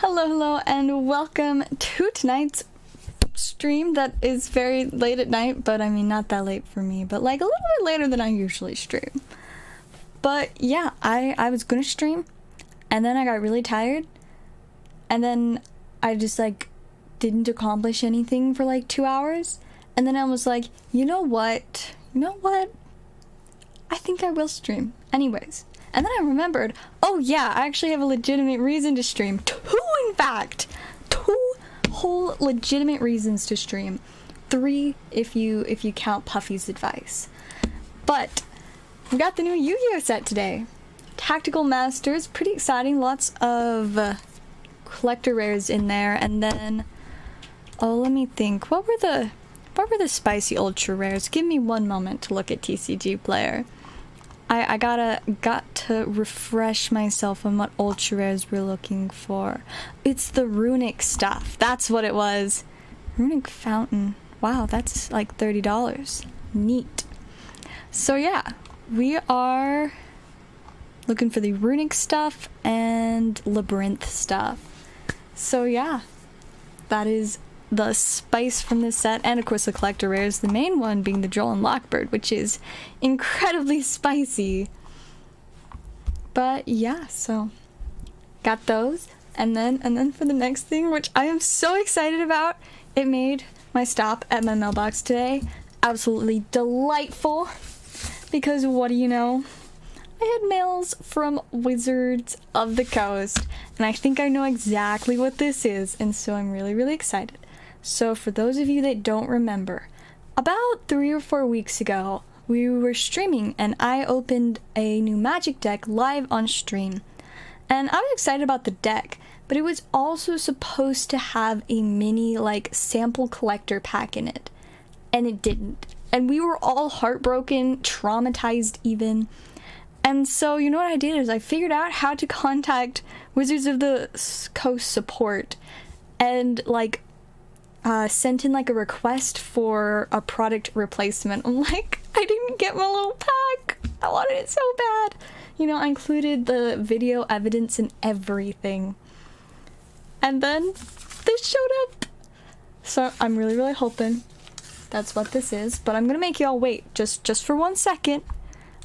Hello, and welcome to tonight's stream that is very late at night, but I mean, not that late for me, but like a little bit later than I usually stream. But yeah, I was gonna stream, and then I got really tired, and then I just like didn't accomplish anything for like 2 hours, and then I was like, you know what? I think I will stream anyways. And then I remembered, oh yeah, I actually have a legitimate reason to stream. Two, in fact. 2 whole legitimate reasons to stream. 3 if you count Puffy's advice. But we got the new Yu-Gi-Oh set today. Tactical Masters, pretty exciting. Lots of collector rares in there. And then, oh, let me think. What were the spicy ultra rares? Give me one moment to look at TCG Player. I got to refresh myself on what ultra rares we're looking for. It's the runic stuff. That's what it was. Runic fountain. Wow, that's like $30. Neat. So yeah, we are looking for the runic stuff and labyrinth stuff. So yeah, that is the spice from this set, and of course the collector rares, the main one being the Joel and Lockbird, which is incredibly spicy. But yeah, so got those, and then for the next thing, which I am so excited about, it made my stop at my mailbox today absolutely delightful, because what do you know? I had mails from Wizards of the Coast, and I think I know exactly what this is, and so I'm really excited. So for those of you that don't remember, about 3 or 4 weeks ago, we were streaming and I opened a new Magic deck live on stream. And I was excited about the deck, but it was also supposed to have a mini like sample collector pack in it. And it didn't. And we were all heartbroken, traumatized even. And so you know what I did is I figured out how to contact Wizards of the Coast support and like sent in like a request for a product replacement. I'm like, I didn't get my little pack. I wanted it so bad. You know, I included the video evidence and everything. And then this showed up. So I'm really hoping that's what this is. But I'm gonna make y'all wait just for 1 second.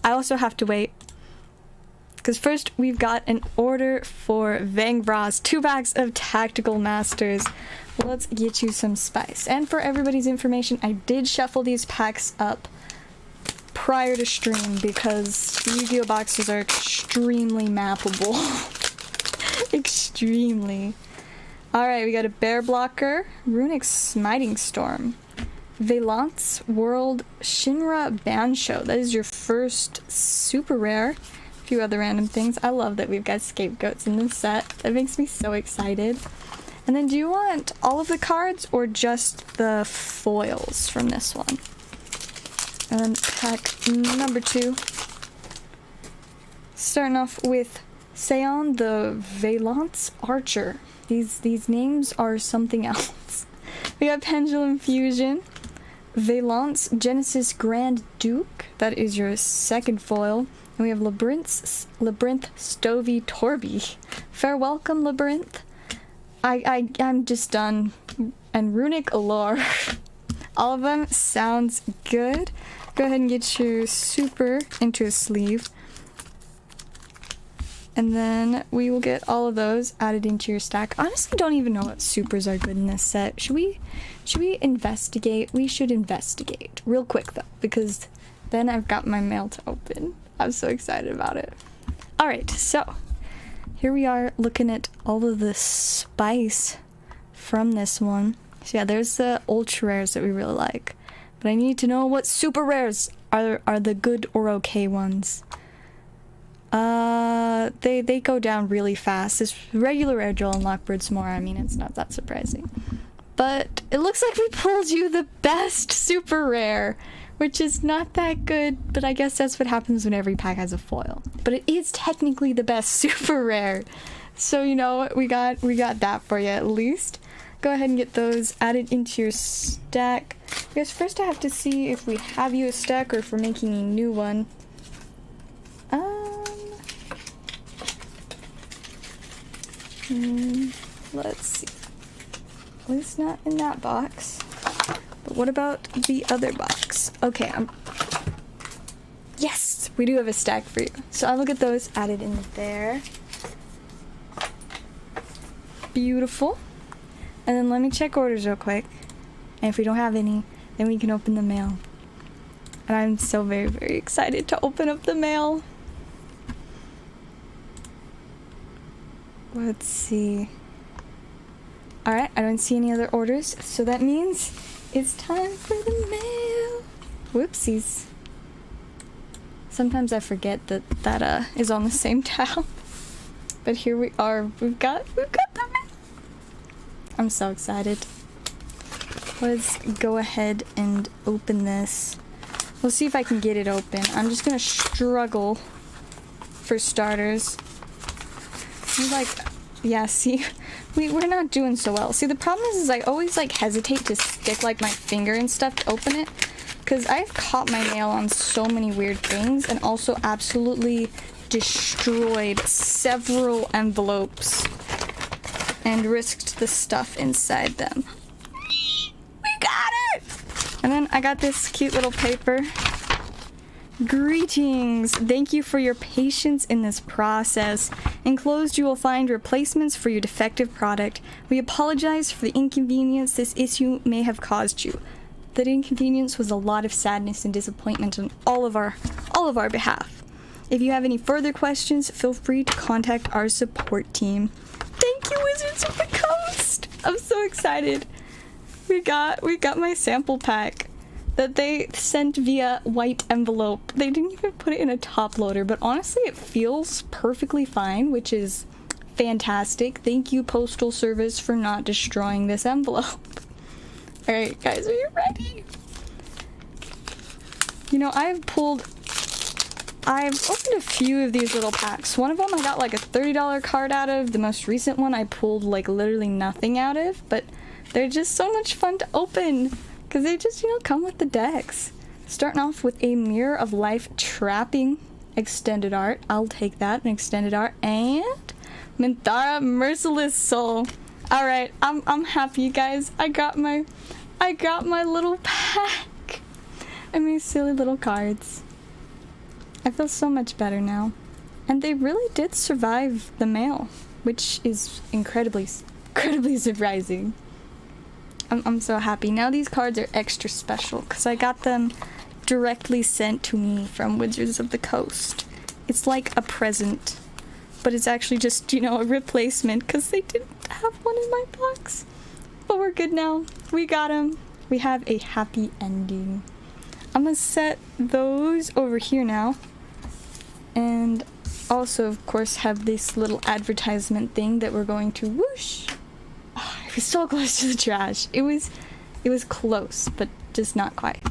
I also have to wait, because first we've got an order for Vangvra's 2 packs of Tactical Masters. Let's get you some spice. And for everybody's information, I did shuffle these packs up prior to stream because the Yu-Gi-Oh boxes are extremely mappable. Extremely. Alright, we got a Bear Blocker, Runic Smiting Storm, Valance World Shinra Bansho. That is your first super rare. A few other random things. I love that we've got scapegoats in this set. That makes me so excited. And then do you want all of the cards or just the foils from this one? And then pack number 2. Starting off with Seon the Valance Archer. These names are something else. We got Pendulum Fusion, Valance Genesis Grand Duke. That is your second foil. And we have Labyrinth Stovey Torby. Fair welcome, Labyrinth. I'm just done. And Runic Allure. All of them sounds good. Go ahead and get your super into a sleeve. And then we will get all of those added into your stack. Honestly, don't even know what supers are good in this set. Should we investigate? We should investigate. Real quick though, because then I've got my mail to open. I'm so excited about it. Alright, so here we are looking at all of the spice from this one. So yeah, there's the ultra rares that we really like. But I need to know what super rares are the good or okay ones. They go down really fast. This regular rare Joel and Lockbird's more, I mean, it's not that surprising. But it looks like we pulled you the best super rare, which is not that good, but I guess that's what happens when every pack has a foil. But it is technically the best super rare. So you know what, we got that for you at least. Go ahead and get those added into your stack. I guess first I have to see if we have you a stack or if we're making a new one. let's see. At least not in that box. But what about the other box? Okay, yes! We do have a stack for you. So I will get those added in there. Beautiful. And then let me check orders real quick. And if we don't have any, then we can open the mail. And I'm so very, very excited to open up the mail. Let's see. Alright, I don't see any other orders, so that means it's time for the mail. Whoopsies. Sometimes I forget that is on the same tab. But here we are. We've got the mail. I'm so excited. Let's go ahead and open this. We'll see if I can get it open. I'm just gonna struggle for starters. Yeah, see, we're not doing so well. See, the problem is I always like hesitate to stick like my finger and stuff to open it, because I've caught my nail on so many weird things and also absolutely destroyed several envelopes and risked the stuff inside them. We got it! And then I got this cute little paper. Greetings! Thank you for your patience in this process. Enclosed you will find replacements for your defective product. We apologize for the inconvenience this issue may have caused you. That inconvenience was a lot of sadness and disappointment on all of our behalf. If you have any further questions, feel free to contact our support team. Thank you, Wizards of the Coast! I'm so excited. We got my sample pack that they sent via white envelope. They didn't even put it in a top loader, but honestly it feels perfectly fine, which is fantastic. Thank you, Postal Service, for not destroying this envelope. Alright guys, are you ready? You know, I've opened a few of these little packs. One of them I got like a $30 card out of. The most recent one I pulled like literally nothing out of, but they're just so much fun to open. Because they just, you know, come with the decks. Starting off with a Mirror of Life Trapping extended art. I'll take that, an extended art. And Minthara Merciless Soul. Alright, I'm happy, you guys. I got my little pack. And these silly little cards. I feel so much better now. And they really did survive the mail, which is incredibly surprising. I'm so happy. Now these cards are extra special because I got them directly sent to me from Wizards of the Coast. It's like a present, but it's actually just, you know, a replacement because they didn't have one in my box. But we're good now. We got them. We have a happy ending. I'm gonna set those over here now. And also, of course, have this little advertisement thing that we're going to whoosh. It was so close to the trash. It was close, but just not quite.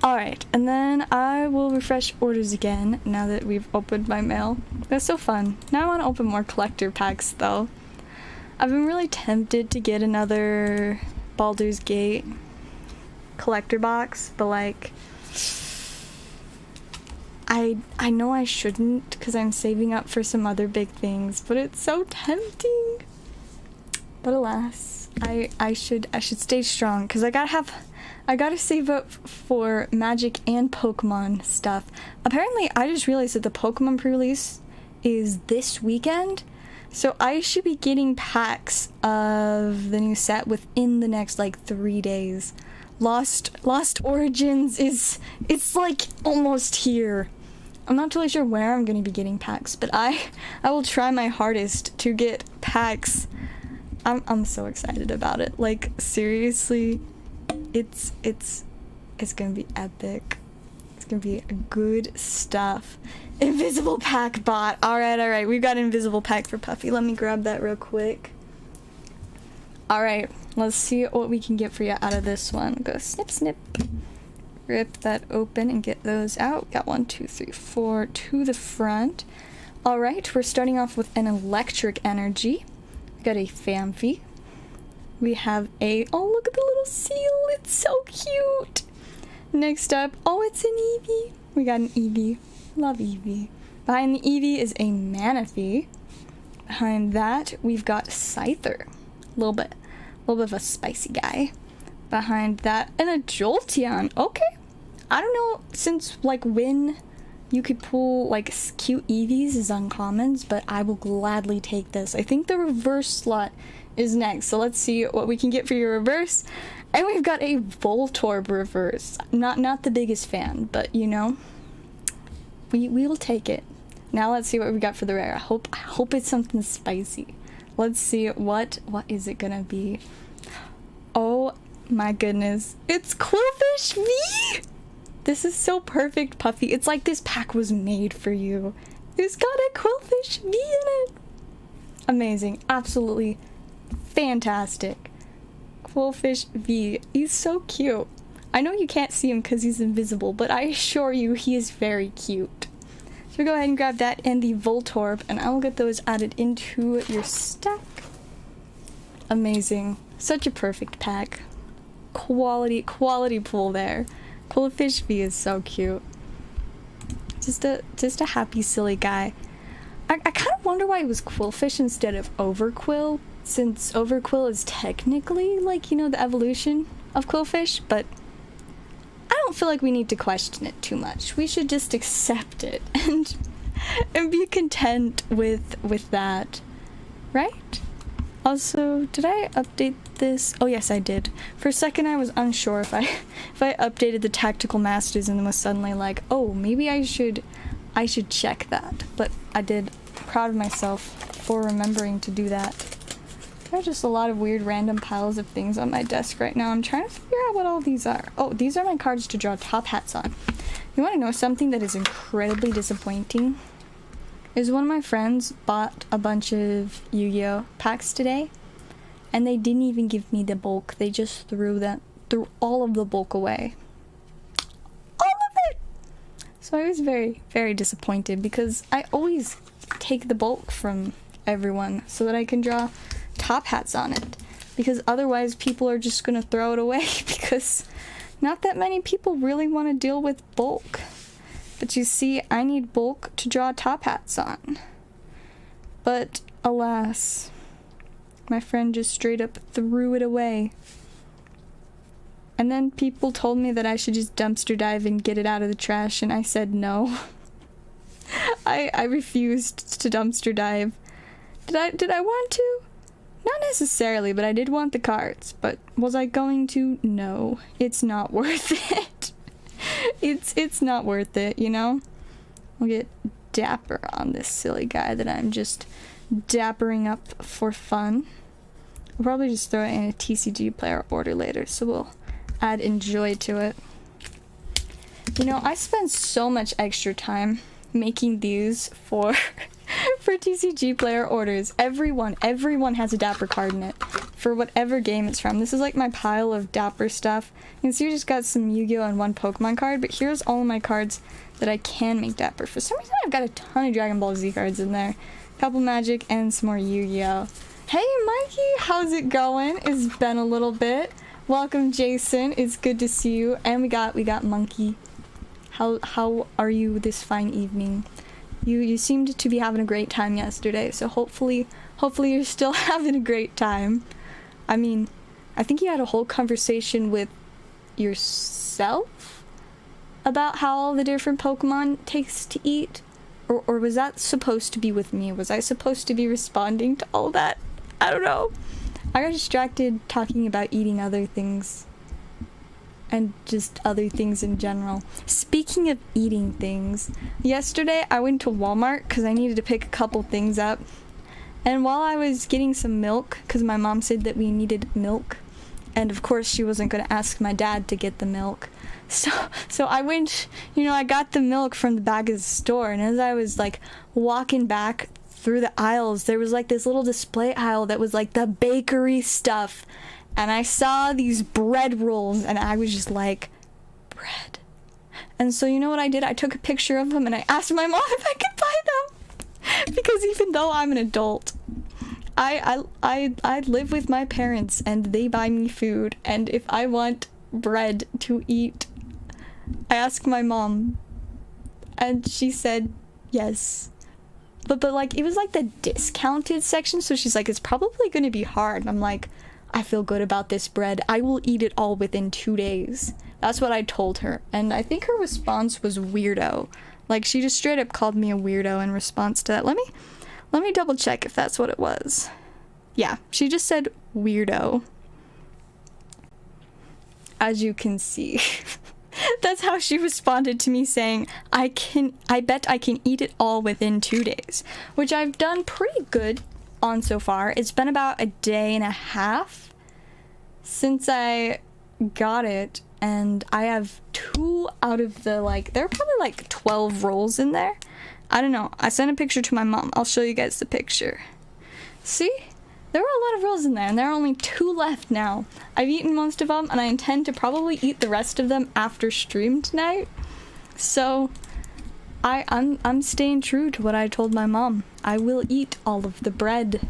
Alright, and then I will refresh orders again now that we've opened my mail. That's so fun. Now I want to open more collector packs, though. I've been really tempted to get another Baldur's Gate collector box, but like, I know I shouldn't because I'm saving up for some other big things, but it's so tempting. But alas, I should stay strong because I gotta save up for Magic and Pokemon stuff. Apparently, I just realized that the Pokemon pre-release is this weekend, so I should be getting packs of the new set within the next like 3 days. Lost Origins it's like almost here. I'm not totally sure where I'm gonna be getting packs, but I will try my hardest to get packs. I'm so excited about it. Like, seriously, it's gonna be epic. It's gonna be good stuff. Invisible pack bot. Alright, we've got invisible pack for Puffy. Let me grab that real quick. Alright, let's see what we can get for you out of this one. Go snip snip. Rip that open and get those out. Got 1, 2, 3, 4 to the front. Alright, we're starting off with an electric energy. Got a Famfi. We have oh, look at the little seal. It's so cute. Next up, oh, it's an Eevee. We got an Eevee. Love Eevee. Behind the Eevee is a Manaphy. Behind that, we've got Scyther. A little bit of a spicy guy. Behind that, and a Jolteon. Okay. I don't know, since, like, when you could pull, like, cute Eevees as uncommons, but I will gladly take this. I think the reverse slot is next, so let's see what we can get for your reverse. And we've got a Voltorb reverse. Not the biggest fan, but, you know, we'll take it. Now let's see what we got for the rare. I hope it's something spicy. Let's see what is it gonna be. Oh my goodness, it's Qwilfish V! This is so perfect, Puffy. It's like this pack was made for you. It's got a Qwilfish V in it. Amazing, absolutely fantastic. Qwilfish V, he's so cute. I know you can't see him because he's invisible, but I assure you he is very cute. So go ahead and grab that and the Voltorb, and I will get those added into your stack. Amazing. Such a perfect pack. Quality pull there. Qwilfish V is so cute. Just a happy, silly guy. I kind of wonder why it was Qwilfish instead of Overquill, since Overquill is technically, like, you know, the evolution of Qwilfish, but I don't feel like we need to question it too much. We should just accept it and be content with that, right? Also, did I update this? Oh yes, I did. For a second I was unsure if I updated the Tactical Masters and then was suddenly like, oh, maybe I should check that. But I did. Proud of myself for remembering to do that. There are just a lot of weird random piles of things on my desk right now. I'm trying to figure out what all these are. Oh, these are my cards to draw top hats on. You want to know something that is incredibly disappointing? Is one of my friends bought a bunch of Yu-Gi-Oh packs today, and they didn't even give me the bulk. They just threw all of the bulk away. All of it! So I was very, very disappointed because I always take the bulk from everyone so that I can draw top hats on it, because otherwise people are just gonna throw it away because not that many people really want to deal with bulk. But you see, I need bulk to draw top hats on. But alas, my friend just straight up threw it away. And then people told me that I should just dumpster dive and get it out of the trash, and I said no. I refused to dumpster dive. Did I want to? Not necessarily, but I did want the cards. But was I going to? No. It's not worth it. It's not worth it, you know? I'll get dapper on this silly guy that I'm just dappering up for fun. I'll probably just throw it in a TCG player order later, so we'll add enjoy to it. You know, I spend so much extra time making these for TCG player orders. Everyone has a dapper card in it for whatever game it's from. This is like my pile of dapper stuff. You can see we just got some Yu-Gi-Oh and one Pokemon card, but here's all of my cards that I can make dapper. For some reason I've got a ton of Dragon Ball Z cards in there. Couple Magic and some more Yu-Gi-Oh. Hey Mikey, how's it going? It's been a little bit. Welcome Jason, it's good to see you. And we got Monkey. How are you this fine evening? You seemed to be having a great time yesterday, so hopefully you're still having a great time. I mean, I think you had a whole conversation with yourself about how all the different Pokemon takes to eat, or was that supposed to be with me? Was I supposed to be responding to all that? I don't know. I got distracted talking about eating other things. And just other things in general. Speaking of eating things, yesterday I went to Walmart because I needed to pick a couple things up. And while I was getting some milk, because my mom said that we needed milk, and of course she wasn't going to ask my dad to get the milk. So I went, you know, I got the milk from the back of the store, and as I was like walking back through the aisles, there was like this little display aisle that was like the bakery stuff. And I saw these bread rolls, and I was just like, bread. And so you know what I did? I took a picture of them, and I asked my mom if I could buy them. Because even though I'm an adult, I live with my parents, and they buy me food. And if I want bread to eat, I ask my mom. And she said yes. but like it was like the discounted section, so she's like, it's probably gonna be hard. And I'm like, I feel good about this bread. I will eat it all within 2 days. That's what I told her. And I think her response was weirdo. Like, she just straight up called me a weirdo in response to that. Let me double check if that's what it was. Yeah, she just said weirdo. As you can see. That's how she responded to me, saying, I bet I can eat it all within 2 days. Which I've done pretty good on so far. It's been about a day and a half since I got it, and I have 2 out of the, like, there are probably like 12 rolls in there. I don't know. I sent a picture to my mom. I'll show you guys the picture. See? There were a lot of rolls in there, and there are only 2 left now. I've eaten most of them, and I intend to probably eat the rest of them after stream tonight. So I'm staying true to what I told my mom. I will eat all of the bread.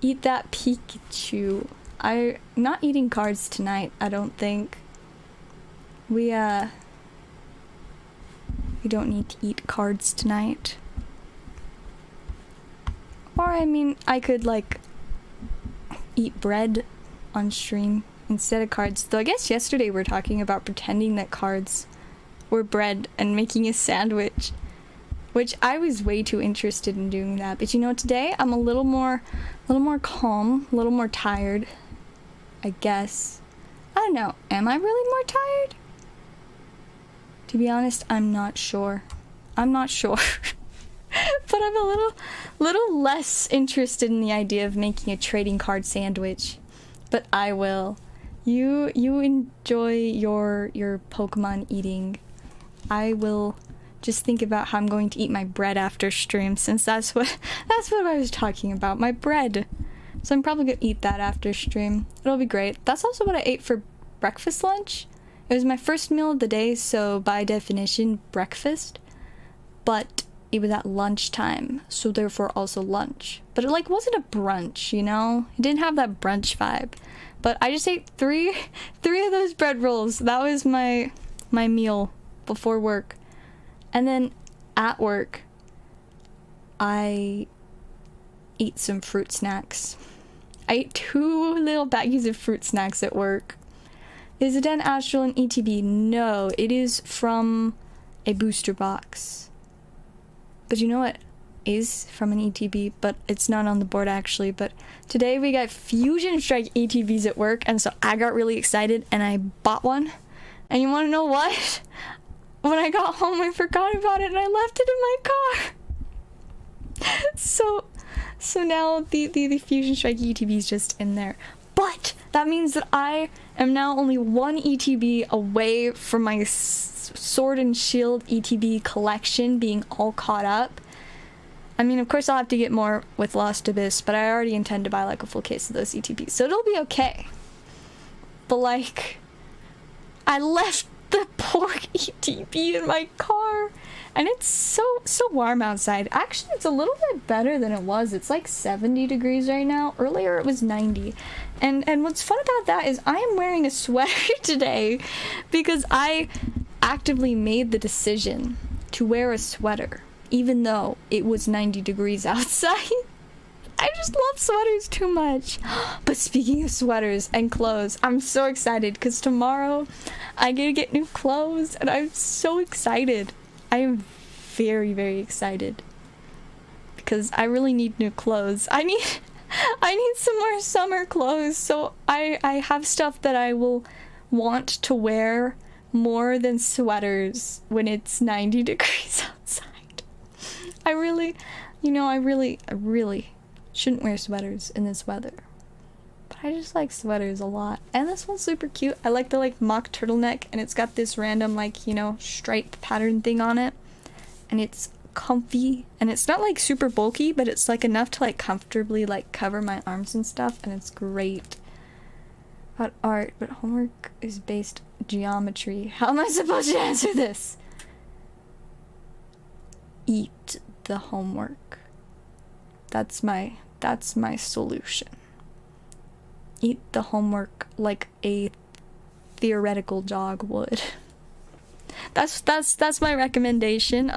Eat that Pikachu. I'm not eating cards tonight, I don't think. We don't need to eat cards tonight. Or, I mean, I could, like, eat bread on stream instead of cards. Though I guess yesterday we were talking about pretending that cards were bread and making a sandwich, which I was way too interested in doing that. But you know, today I'm a little more calm, a little more tired, I guess. I don't know. Am I really more tired? To be honest, I'm not sure. I'm not sure. But I'm a little less interested in the idea of making a trading card sandwich. But I will. You enjoy your Pokemon eating. I will just think about how I'm going to eat my bread after stream, since that's what I was talking about, my bread. So I'm probably gonna eat that after stream. It'll be great. That's also what I ate for breakfast lunch. It was my first meal of the day, so by definition, breakfast. But it was at lunchtime, so therefore also lunch. But it like wasn't a brunch, you know? It didn't have that brunch vibe. But I just ate three of those bread rolls. That was my meal before work. And then at work, I ate some fruit snacks. I ate 2 little baggies of fruit snacks at work. Is it an Astral and ETB? No, it is from a booster box. But you know what is from an ETB, but it's not on the board actually. But today we got Fusion Strike ETBs at work, and so I got really excited and I bought one. And you want to know what? When I got home, I forgot about it and I left it in my car. So now the Fusion Strike ETB is just in there. But that means that I am now only 1 ETB away from my Sword and Shield ETB collection being all caught up. I mean, of course I'll have to get more with Lost Abyss, but I already intend to buy like a full case of those ETBs, so it'll be okay. But like, I left the poor ETB in my car, and it's so warm outside. Actually, it's a little bit better than it was. It's like 70 degrees right now. Earlier it was 90. And what's fun about that is I am wearing a sweater today because I actively made the decision to wear a sweater even though it was 90 degrees outside. I just love sweaters too much. But speaking of sweaters and clothes, I'm so excited because tomorrow I get to get new clothes and I'm so excited. I am very, very excited because I really need new clothes. I need some more summer clothes, so I have stuff that I will want to wear more than sweaters when it's 90 degrees outside. I really shouldn't wear sweaters in this weather. But I just like sweaters a lot. And this one's super cute. I like the like mock turtleneck, and it's got this random like, you know, stripe pattern thing on it. And it's comfy, and it's not like super bulky, but it's like enough to like comfortably like cover my arms and stuff, and it's great. About art, but homework is based geometry. How am I supposed to answer this? Eat the homework. That's my solution. Eat the homework like a theoretical dog would. That's my recommendation.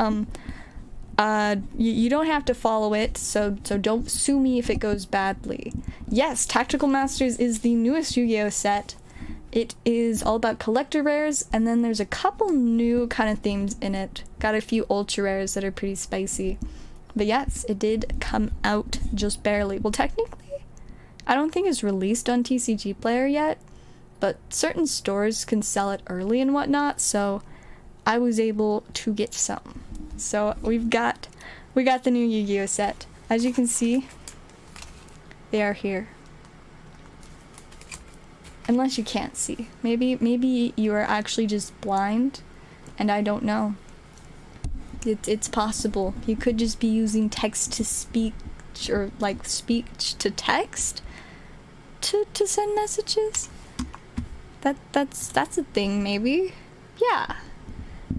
You don't have to follow it, so don't sue me if it goes badly. Yes, Tactical Masters is the newest Yu-Gi-Oh set. It is all about collector rares, and then there's a couple new kind of themes in it. Got a few ultra rares that are pretty spicy. But yes, it did come out just barely. Well, technically, I don't think it's released on TCG Player yet, but certain stores can sell it early and whatnot, so I was able to get some. So we got the new Yu-Gi-Oh set. As you can see, they are here. Unless you can't see. Maybe you are actually just blind, and I don't know. It's possible. You could just be using text to speech, or like speech to text to send messages. That's a thing, maybe. Yeah.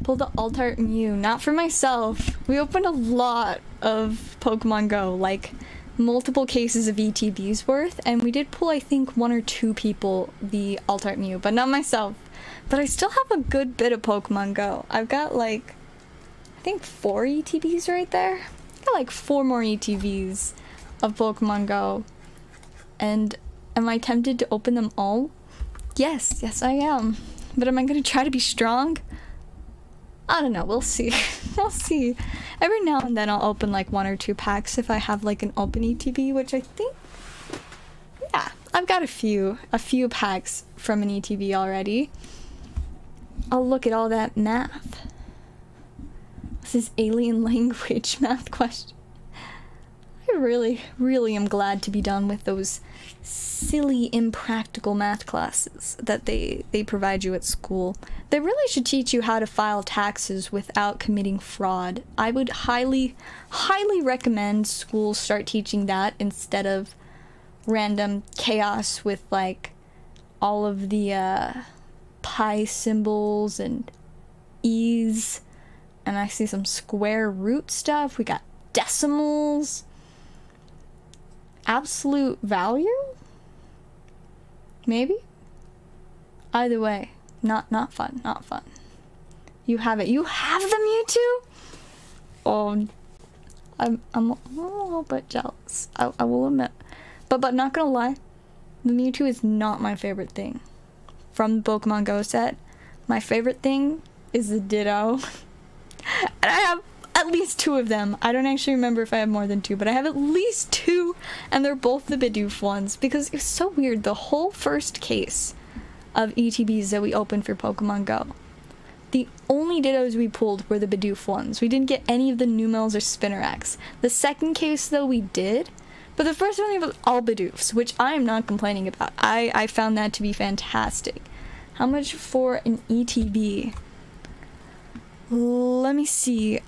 Pull the alt-art Mew. Not for myself. We opened a lot of Pokemon Go, like multiple cases of ETBs worth, and we did pull, I think, 1 or 2 people the alt-art Mew, but not myself. But I still have a good bit of Pokemon Go. I've got like, I think 4 ETBs right there. I've got like 4 more ETBs of Pokemon Go. And am I tempted to open them all? Yes I am. But am I gonna try to be strong? I don't know, we'll see. We'll see. Every now and then I'll open like 1 or 2 packs if I have like an open ETB, which I think, yeah, I've got a few packs from an ETB already. I'll look at all that math. This is alien language math question. I really am glad to be done with those silly, impractical math classes that they provide you at school. They really should teach you how to file taxes without committing fraud. I would highly recommend schools start teaching that instead of random chaos with like all of the pi symbols and e's. And I see some square root stuff. We got decimals. Absolute value? Maybe? Either way, not fun. You have it. You have the Mewtwo? Oh, I'm a little bit jealous. I will admit. But not gonna lie, the Mewtwo is not my favorite thing. From the Pokemon Go set, my favorite thing is the Ditto. And I have at least 2 of them. I don't actually remember if I have more than 2, but I have at least 2, and they're both the Bidoof ones, because it's so weird. The whole first case of ETBs that we opened for Pokemon Go, the only Dittos we pulled were the Bidoof ones. We didn't get any of the Numels or Spinnerax. The second case, though, we did, but the first one was all Bidoofs, which I am not complaining about. I found that to be fantastic. How much for an ETB? Let me see.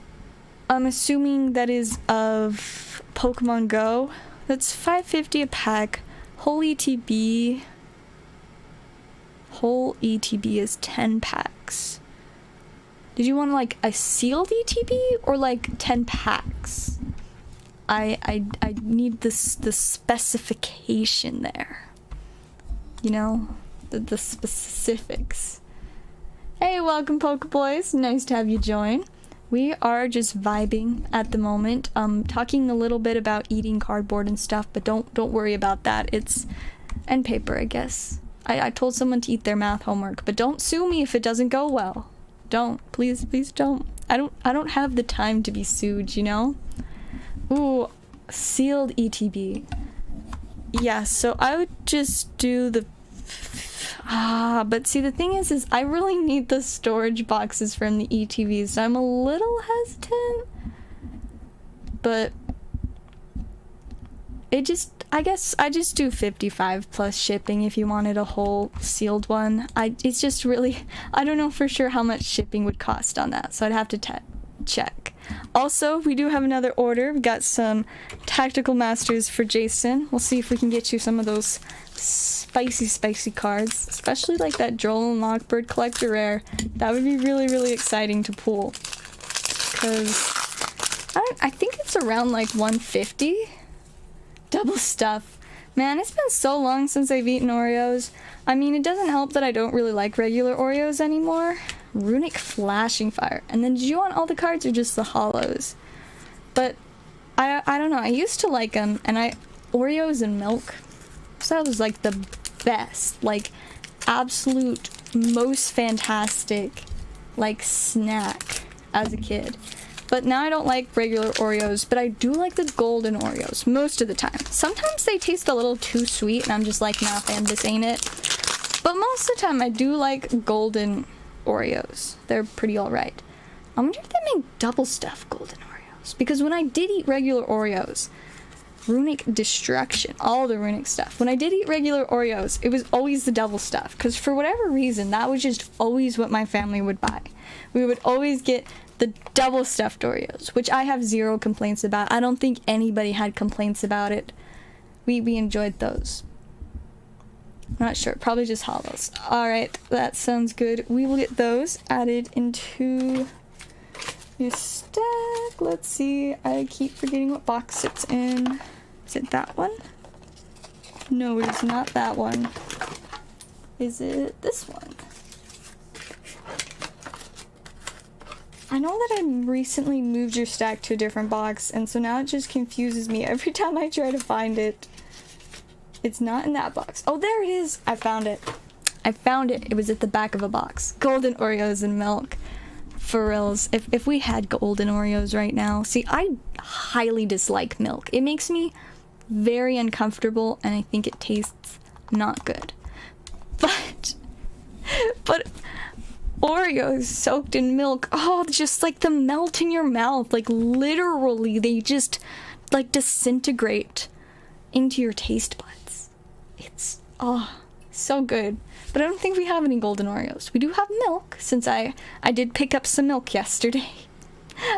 I'm assuming that is of Pokemon Go. That's $5.50 a pack. Whole ETB is 10 packs. Did you want like a sealed ETB or like 10 packs? I need the specification there. You know, the specifics. Hey, welcome Pokeboys. Nice to have you join. We are just vibing at the moment, talking a little bit about eating cardboard and stuff, but don't worry about that. And paper, I guess. I told someone to eat their math homework, but don't sue me if it doesn't go well. Don't. Please don't. I don't have the time to be sued, you know? Ooh, sealed ETB. Yeah, so I would just do the... but see, the thing is I really need the storage boxes from the ETVs, so I'm a little hesitant. But I guess I just do 55 plus shipping if you wanted a whole sealed one. It's just really, I don't know for sure how much shipping would cost on that, so I'd have to check. Also, we do have another order. We got some Tactical Masters for Jason. We'll see if we can get you some of those spicy cards, especially like that Droll and Lockbird collector rare. That would be really exciting to pull, because I think it's around like 150. Double stuff. Man, it's been so long since I've eaten Oreos. I mean, it doesn't help that I don't really like regular Oreos anymore. Runic Flashing Fire. And then did you want all the cards or just the holos? But I don't know, I used to like them, and Oreos and milk, so that was like the best, like absolute most fantastic like snack as a kid. But now I don't like regular Oreos, but I do like the golden Oreos most of the time. Sometimes they taste a little too sweet and I'm just like, nah fam, this ain't it. But most of the time I do like golden Oreos. They're pretty alright. I wonder if they make double stuffed golden Oreos, because when I did eat regular Oreos, runic destruction, all the runic stuff. When I did eat regular Oreos, it was always the double stuff, because for whatever reason, that was just always what my family would buy. We would always get the double stuffed Oreos, which I have zero complaints about. I don't think anybody had complaints about it. We enjoyed those. Not sure, probably just hollows. Alright, that sounds good. We will get those added into your stack. Let's see, I keep forgetting what box it's in. Is it that one? No, it is not that one. Is it this one? I know that I recently moved your stack to a different box, and so now it just confuses me every time I try to find it. It's not in that box. Oh, there it is! I found it. I found it. It was at the back of a box. Golden Oreos and milk. For reals. If we had golden Oreos right now. See, I highly dislike milk. It makes me very uncomfortable, and I think it tastes not good. But Oreos soaked in milk, oh, just like the melt in your mouth, like literally they just like disintegrate into your taste buds. It's so good. But I don't think we have any golden Oreos. We do have milk, since I did pick up some milk yesterday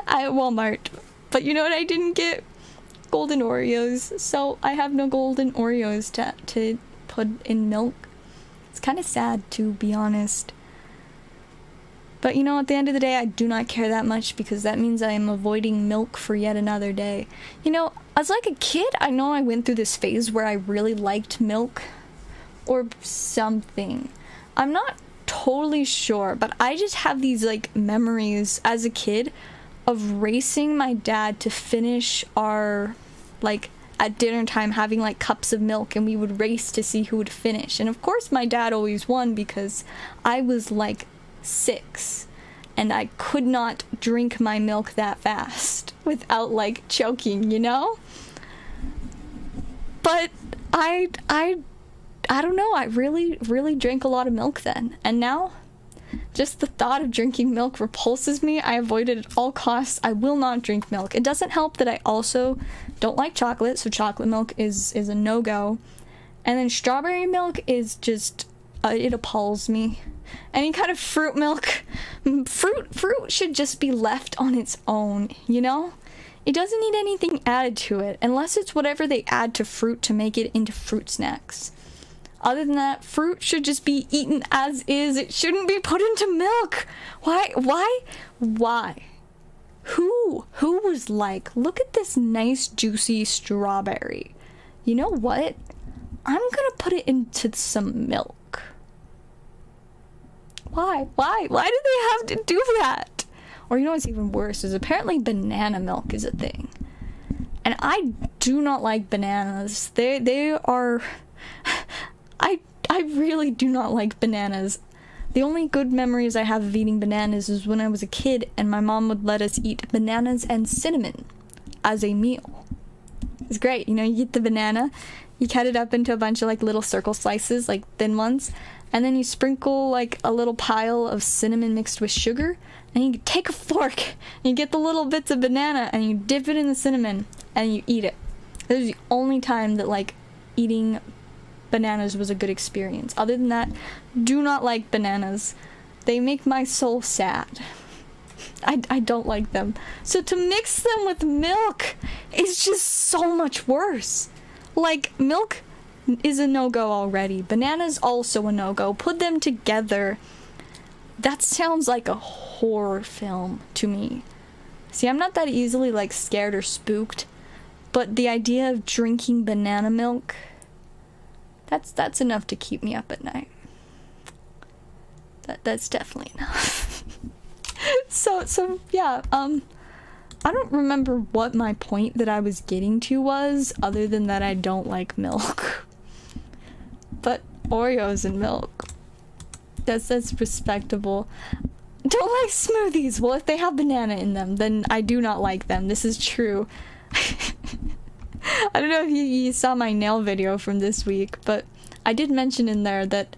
at Walmart. But you know what I didn't get? Golden Oreos. So I have no golden Oreos to put in milk. It's kind of sad, to be honest. But you know, at the end of the day, I do not care that much, because that means I am avoiding milk for yet another day. You know, as like a kid, I know I went through this phase where I really liked milk or something. I'm not totally sure, but I just have these like memories as a kid of racing my dad to finish our, like, at dinner time having like cups of milk, and we would race to see who would finish. And of course my dad always won, because I was like 6 and I could not drink my milk that fast without like choking, you know? But I don't know, I really drank a lot of milk then, and now just the thought of drinking milk repulses me. I avoid it at all costs. I will not drink milk. It doesn't help that I also don't like chocolate, so chocolate milk is a no-go. And then strawberry milk is just it appalls me. Any kind of fruit milk, fruit should just be left on its own, you know? It doesn't need anything added to it, unless it's whatever they add to fruit to make it into fruit snacks. Other than that, fruit should just be eaten as is. It shouldn't be put into milk. Why? Who was like, look at this nice juicy strawberry. You know what? I'm gonna put it into some milk. Why? Why do they have to do that? Or you know what's even worse is apparently banana milk is a thing. And I do not like bananas. They are... I really do not like bananas. The only good memories I have of eating bananas is when I was a kid and my mom would let us eat bananas and cinnamon as a meal. It's great. You know, you get the banana, you cut it up into a bunch of like little circle slices, like thin ones, and then you sprinkle like a little pile of cinnamon mixed with sugar, and you take a fork and you get the little bits of banana and you dip it in the cinnamon and you eat it. This is the only time that like eating bananas was a good experience. Other than that, do not like bananas. They make my soul sad. I don't like them. So to mix them with milk is just so much worse. Like, milk is a no-go already. Bananas also a no-go. Put them together. That sounds like a horror film to me. See, I'm not that easily like scared or spooked, but the idea of drinking banana milk, that's enough to keep me up at night. That's definitely enough. So yeah, I don't remember what my point that I was getting to was, other than that I don't like milk. But Oreos and milk. That's respectable. Don't like smoothies. Well, if they have banana in them, then I do not like them. This is true. I don't know if you saw my nail video from this week, but I did mention in there that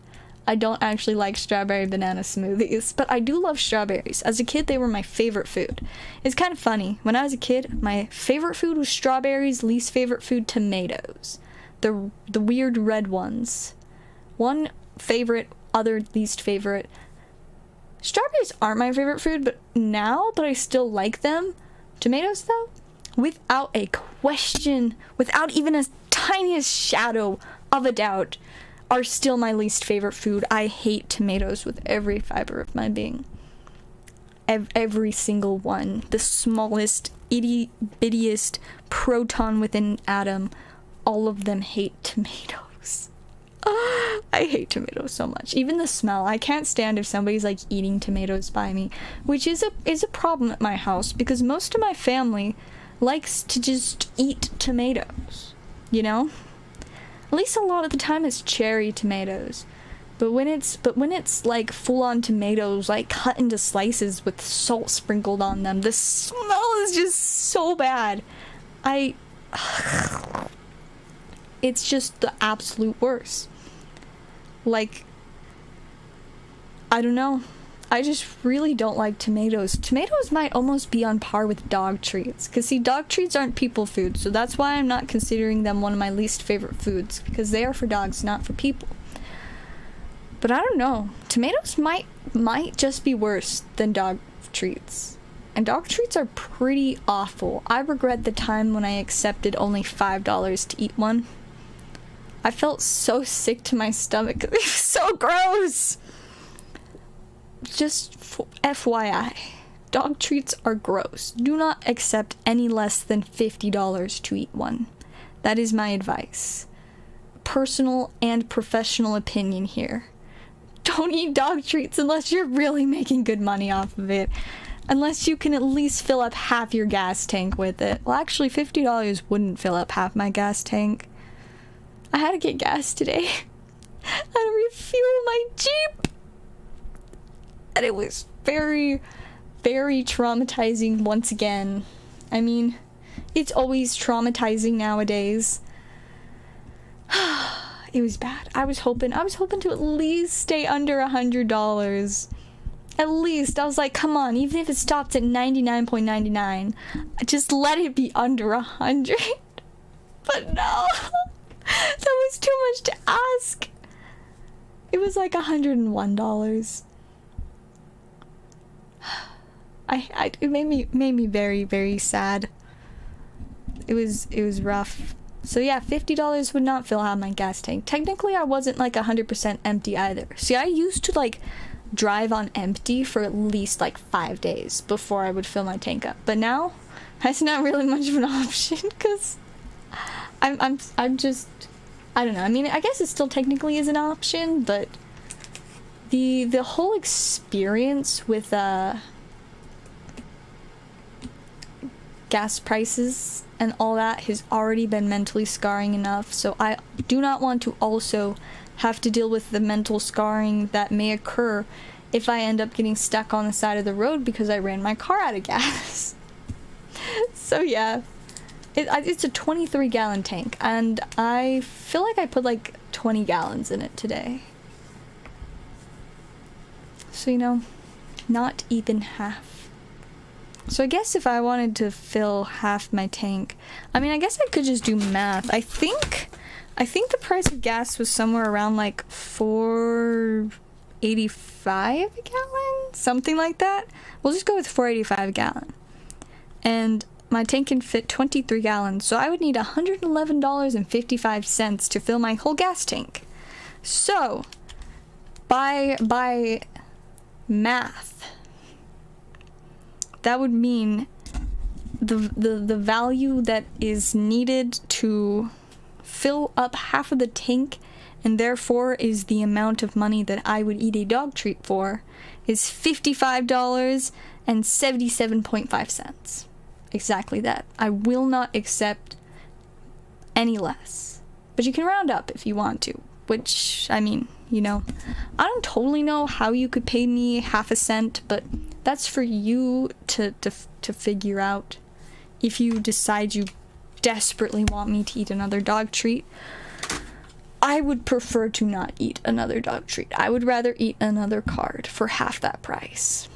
I don't actually like strawberry banana smoothies, but I do love strawberries. As a kid, they were my favorite food. It's kind of funny. When I was a kid, my favorite food was strawberries, least favorite food, tomatoes. The weird red ones. One favorite, other least favorite. Strawberries aren't my favorite food, but I still like them. Tomatoes, though, without a question, without even a tiniest shadow of a doubt, are still my least favorite food. I hate tomatoes with every fiber of my being. Every single one. The smallest, itty-bittiest proton within an atom. All of them hate tomatoes. I hate tomatoes so much. Even the smell. I can't stand if somebody's like eating tomatoes by me, which is a problem at my house because most of my family likes to just eat tomatoes, you know? At least a lot of the time it's cherry tomatoes. But when it's like full-on tomatoes, like cut into slices with salt sprinkled on them, the smell is just so bad. It's just the absolute worst. Like, I don't know. I just really don't like tomatoes. Tomatoes might almost be on par with dog treats. Because, see, dog treats aren't people food, so that's why I'm not considering them one of my least favorite foods. Because they are for dogs, not for people. But I don't know. Tomatoes might just be worse than dog treats. And dog treats are pretty awful. I regret the time when I accepted only $5 to eat one. I felt so sick to my stomach. It was so gross! Just FYI, dog treats are gross. Do not accept any less than $50 to eat one. That is my advice. Personal and professional opinion here. Don't eat dog treats unless you're really making good money off of it. Unless you can at least fill up half your gas tank with it. Well, actually, $50 wouldn't fill up half my gas tank. I had to get gas today. I had to refuel my Jeep. And it was very, very traumatizing once again. I mean, it's always traumatizing nowadays. It was bad. I was hoping to at least stay under $100. At least. I was like, come on, even if it stops at 99.99, just let it be under 100. But no. That was too much to ask. It was like $101. It made me very, very sad. It was rough. So yeah, $50 would not fill out my gas tank. Technically, I wasn't like 100% empty either. See, I used to like drive on empty for at least like 5 days before I would fill my tank up. But now, that's not really much of an option because I'm just, I don't know. I mean, I guess it still technically is an option, but the whole experience with gas prices and all that has already been mentally scarring enough, so I do not want to also have to deal with the mental scarring that may occur if I end up getting stuck on the side of the road because I ran my car out of gas. So yeah, it's a 23-gallon tank, and I feel like I put like 20 gallons in it today. So, you know, not even half. So I guess if I wanted to fill half my tank, I mean, I guess I could just do math. I think the price of gas was somewhere around like $4.85 a gallon, something like that. We'll just go with $4.85 a gallon. And my tank can fit 23 gallons, so I would need $111.55 to fill my whole gas tank. So, by math, that would mean the value that is needed to fill up half of the tank, and therefore is the amount of money that I would eat a dog treat for, is $55.77.5. exactly that. I will not accept any less. But you can round up if you want to, which, I mean, you know, I don't totally know how you could pay me half a cent, but that's for you to figure out. If you decide you desperately want me to eat another dog treat, I would prefer to not eat another dog treat. I would rather eat another card for half that price.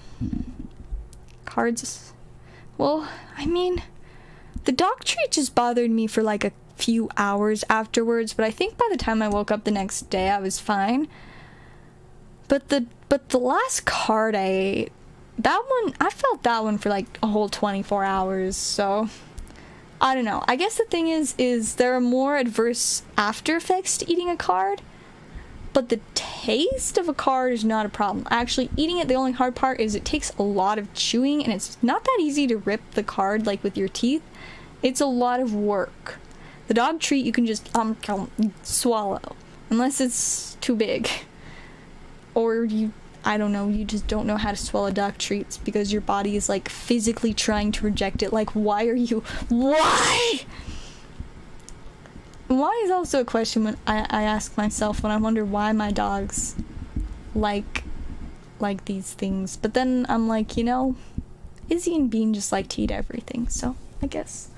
Cards, well, I mean, the dog treat just bothered me for like a few hours afterwards, but I think by the time I woke up the next day I was fine. But the last card I ate, that one, I felt that one for like a whole 24 hours, so I don't know. I guess the thing is there are more adverse after effects to eating a card, but the taste of a card is not a problem. Actually, eating it, the only hard part is it takes a lot of chewing, and it's not that easy to rip the card like with your teeth. It's a lot of work. The dog treat you can just swallow, unless it's too big. Or you, I don't know, you just don't know how to swallow dog treats because your body is like physically trying to reject it. Like, why? Why is also a question when I ask myself when I wonder why my dogs like these things. But then I'm like, you know, Izzy and Bean just like to eat everything, so I guess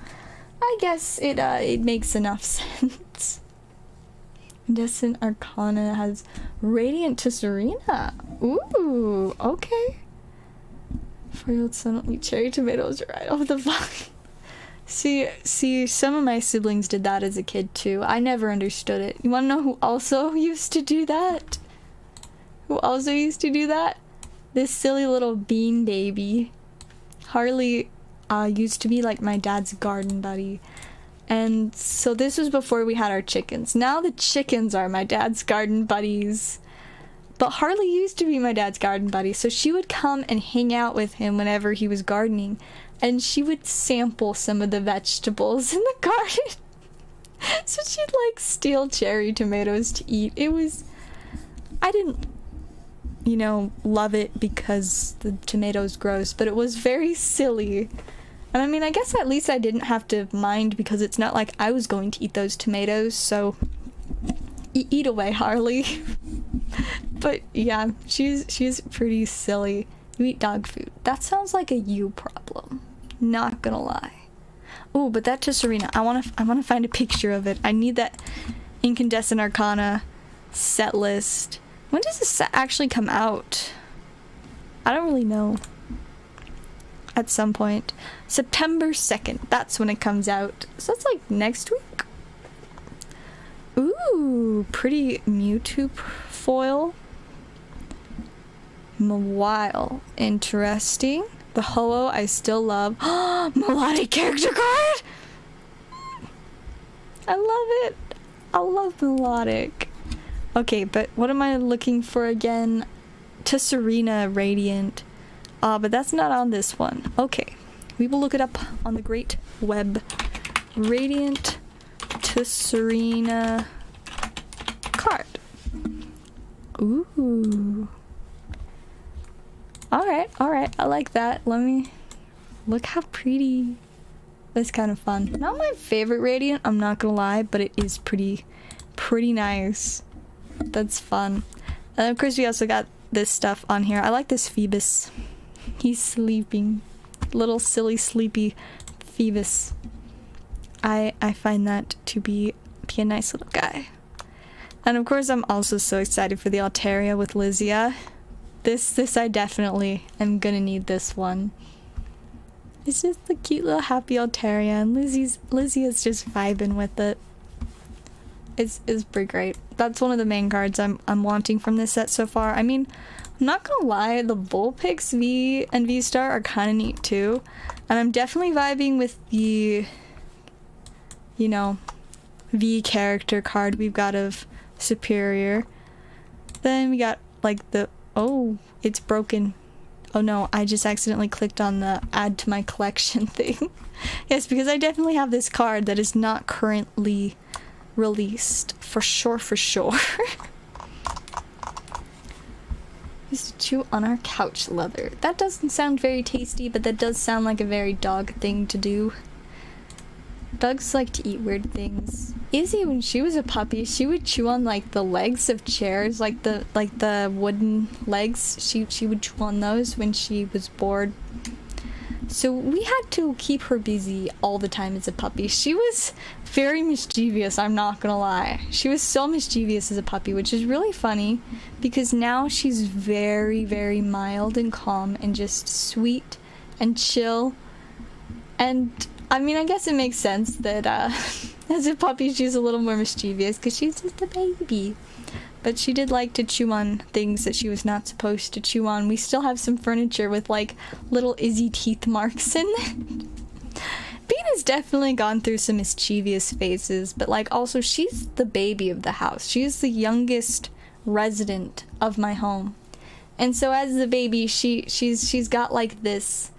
it makes enough sense. Incandescent Arcana has Radiant to Serena. Ooh, okay. Foiled suddenly cherry tomatoes right off the vine. See, some of my siblings did that as a kid too. I never understood it. You wanna know who also used to do that? This silly little bean baby. Harley used to be like my dad's garden buddy. And so this was before we had our chickens. Now the chickens are my dad's garden buddies. But Harley used to be my dad's garden buddy, so she would come and hang out with him whenever he was gardening. And she would sample some of the vegetables in the garden. So she'd like steal cherry tomatoes to eat. I didn't, you know, love it because the tomatoes gross, but it was very silly. And I mean, I guess at least I didn't have to mind because it's not like I was going to eat those tomatoes, so eat away, Harley. But yeah, she's pretty silly. You eat dog food. That sounds like a you problem. Not gonna lie. Oh, but that to Serena. I wanna find a picture of it. I need that Incandescent Arcana set list. When does this set actually come out? I don't really know. At some point. September 2nd. That's when it comes out. So that's like next week. Ooh, pretty Mewtwo foil. Mawile. Interesting. The Ho-Oh I still love. Melodic character card! I love it. I love Melodic. Okay, but what am I looking for again? To Serena Radiant. But that's not on this one. Okay. We will look it up on the great web. Radiant to Serena card. Ooh. Alright. I like that. Let me... Look how pretty. That's kind of fun. Not my favorite Radiant, I'm not gonna lie, but it is pretty nice. That's fun. And of course we also got this stuff on here. I like this Phoebus. He's sleeping. Little silly sleepy Phoebus. I find that to be a nice little guy. And of course I'm also so excited for the Altaria with Lysia. This I definitely am gonna need this one. It's just the cute little happy Altaria, and Lysia's just vibing with it. It's pretty great. That's one of the main cards I'm wanting from this set so far. I mean, I'm not gonna lie, the Vulpix V and V-Star are kind of neat too. And I'm definitely vibing with the, you know, V character card we've got of Superior. Then we got like the, oh, it's broken. Oh no, I just accidentally clicked on the add to my collection thing. Yes, because I definitely have this card that is not currently released. For sure. Used to chew on our couch leather. That doesn't sound very tasty, but that does sound like a very dog thing to do. Dogs like to eat weird things. Izzy, when she was a puppy, she would chew on like the legs of chairs, like the wooden legs. She would chew on those when she was bored. So we had to keep her busy all the time as a puppy. She was very mischievous, I'm not gonna lie. She was so mischievous as a puppy, which is really funny because now she's very, very mild and calm and just sweet and chill. And I mean, I guess it makes sense that as a puppy she's a little more mischievous because she's just a baby. But she did like to chew on things that she was not supposed to chew on. We still have some furniture with like little Izzy teeth marks in it. Bean has definitely gone through some mischievous phases, but like also she's the baby of the house. She's the youngest resident of my home. And so as the baby, she's got like this,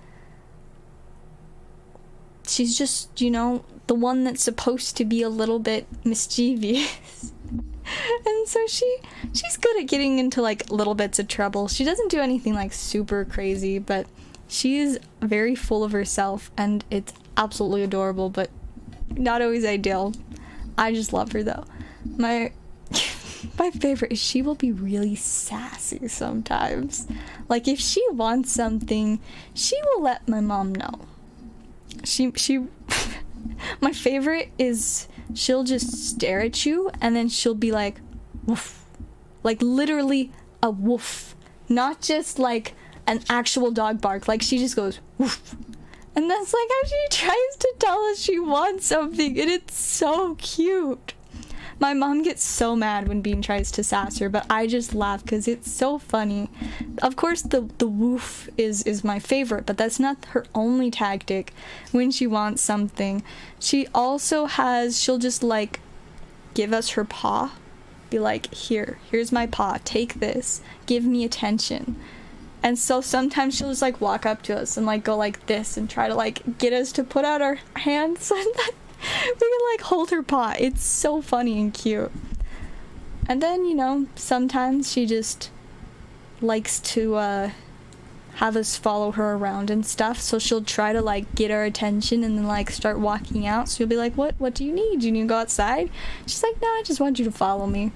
she's just, you know, the one that's supposed to be a little bit mischievous. And so she's good at getting into like little bits of trouble. She doesn't do anything like super crazy, but she is very full of herself and it's absolutely adorable, but not always ideal. I just love her though. My favorite is she will be really sassy sometimes. Like if she wants something, she will let my mom know. She my favorite is she'll just stare at you and then she'll be like, woof. Like literally a woof. Not just like an actual dog bark. Like she just goes, woof. And that's like how she tries to tell us she wants something. And it's so cute. My mom gets so mad when Bean tries to sass her, but I just laugh because it's so funny. Of course, the woof is my favorite, but that's not her only tactic when she wants something. She also she'll just like give us her paw. Be like, here's my paw, take this, give me attention. And so sometimes she'll just like walk up to us and like go like this and try to like get us to put out our hands so that we can like hold her paw. It's so funny and cute. And then, you know, sometimes she just likes to have us follow her around and stuff, so she'll try to like get our attention and then like start walking out. So you'll be like, what do you need? Do you need to go outside? She's like, no, I just want you to follow me.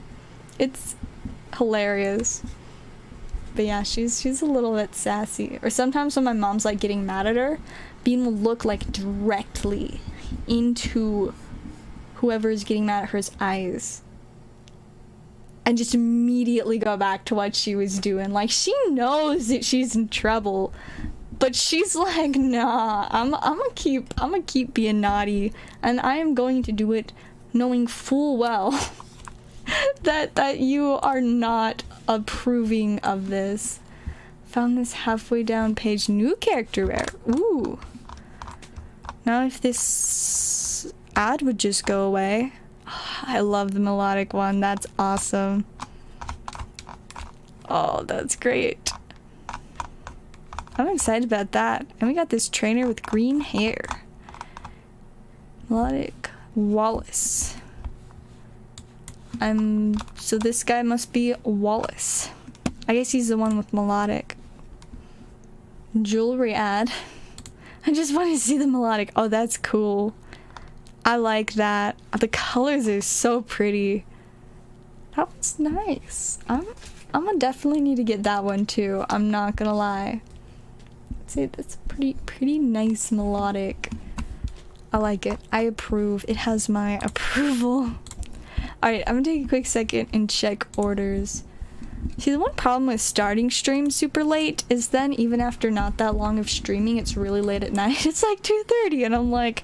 It's hilarious. But yeah, she's a little bit sassy. Or sometimes when my mom's like getting mad at her, Bean will look like directly into whoever is getting mad at her's eyes and just immediately go back to what she was doing. Like she knows that she's in trouble, but she's like, nah, I'm gonna keep being naughty, and I am going to do it knowing full well that you are not approving of this. Found this halfway down page. New character rare. Ooh. Now if this ad would just go away. I love the melodic one. That's awesome. Oh, that's great. I'm excited about that. And we got this trainer with green hair. Melodic Wallace. So this guy must be Wallace. I guess he's the one with melodic. Jewelry ad. I just want to see the melodic. Oh, that's cool. I like that. The colors are so pretty. That was nice. I'm gonna definitely need to get that one too. I'm not gonna lie. See, that's pretty nice melodic. I like it. I approve. It has my approval. Alright, I'm gonna take a quick second and check orders. See, the one problem with starting stream super late is then even after not that long of streaming, it's really late at night. It's like 2:30 and I'm like,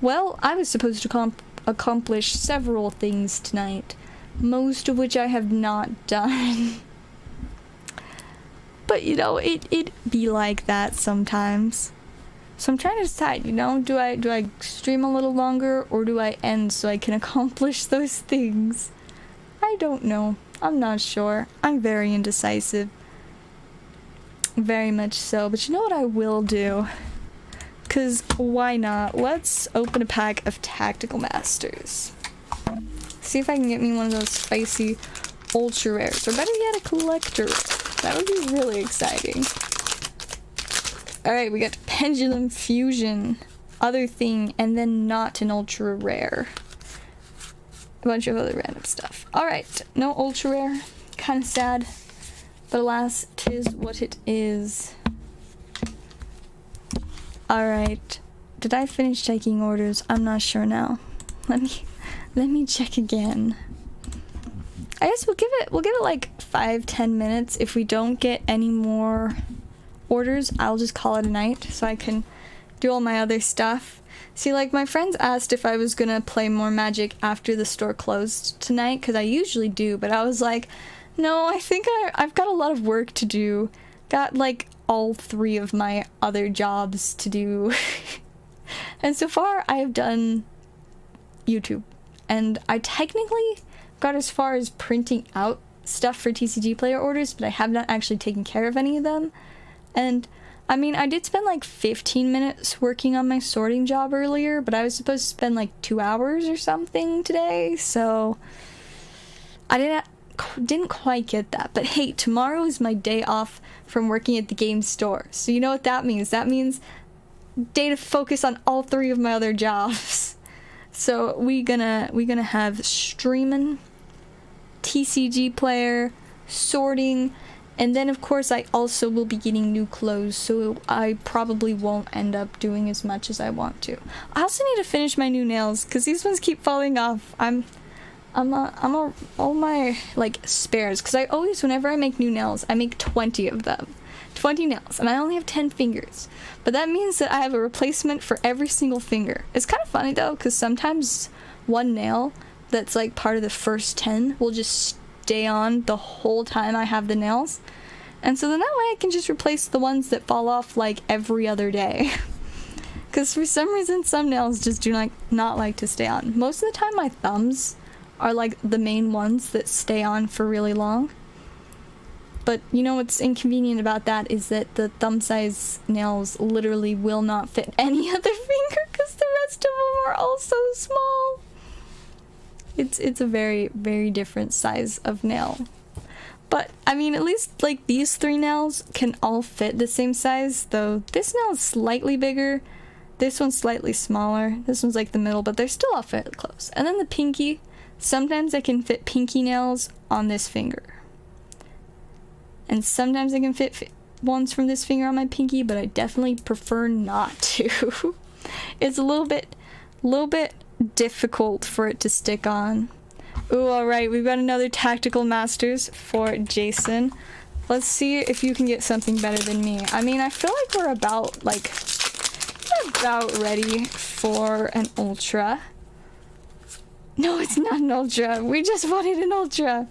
well, I was supposed to accomplish several things tonight, most of which I have not done. But you know, it be like that sometimes. So I'm trying to decide, you know, do I stream a little longer or do I end so I can accomplish those things? I don't know. I'm not sure. I'm very indecisive. Very much so. But you know what I will do? Because why not? Let's open a pack of Tactical Masters. See if I can get me one of those spicy ultra rares. Or better yet, a collector. That would be really exciting. Alright, we got Pendulum Fusion, other thing, and then not an ultra rare. A bunch of other random stuff. Alright, no ultra rare. Kind of sad. But alas, 'tis what it is. Alright. Did I finish taking orders? I'm not sure now. Let me check again. I guess we'll give it like 5-10 minutes. If we don't get any more orders, I'll just call it a night so I can do all my other stuff. See, like, my friends asked if I was gonna play more Magic after the store closed tonight, because I usually do, but I was like, no, I think I've got a lot of work to do. Got, like, all 3 of my other jobs to do. And so far, I have done YouTube. And I technically got as far as printing out stuff for TCG player orders, but I have not actually taken care of any of them. And I mean, I did spend like 15 minutes working on my sorting job earlier, but I was supposed to spend like 2 hours or something today, so I didn't quite get that. But hey, tomorrow is my day off from working at the game store, so you know what that means. That means day to focus on all 3 of my other jobs. So we gonna have streaming, TCG player, sorting, and then of course I also will be getting new clothes, so I probably won't end up doing as much as I want to. I also need to finish my new nails because these ones keep falling off. I'm all my like spares, because I always, whenever I make new nails, I make 20 of them. 20 nails, and I only have 10 fingers. But that means that I have a replacement for every single finger. It's kind of funny though, because sometimes one nail that's like part of the first 10 will just stay on the whole time I have the nails. And so then that way I can just replace the ones that fall off like every other day. Because for some reason some nails just do not like to stay on. Most of the time my thumbs are like the main ones that stay on for really long. But you know what's inconvenient about that is that the thumb size nails literally will not fit any other finger because the rest of them are all so small. It's a very, very different size of nail. But, I mean, at least, like, these 3 nails can all fit the same size, though this nail is slightly bigger, this one's slightly smaller, this one's, like, the middle, but they're still all fairly close. And then the pinky, sometimes I can fit pinky nails on this finger. And sometimes I can fit ones from this finger on my pinky, but I definitely prefer not to. It's a little bit difficult for it to stick on. Ooh, alright, we've got another Tactical Masters for Jason. Let's see if you can get something better than me. I mean, I feel like we're about ready for an Ultra. No, it's not an Ultra. We just wanted an Ultra.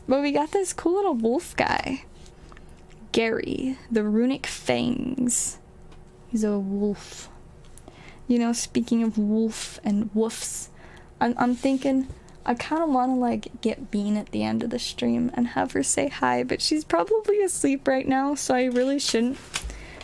But we got this cool little wolf guy. Gary, the Runic Fangs. He's a wolf. You know, speaking of wolf and woofs, I'm thinking I kind of want to like get Bean at the end of the stream and have her say hi, but she's probably asleep right now, so I really shouldn't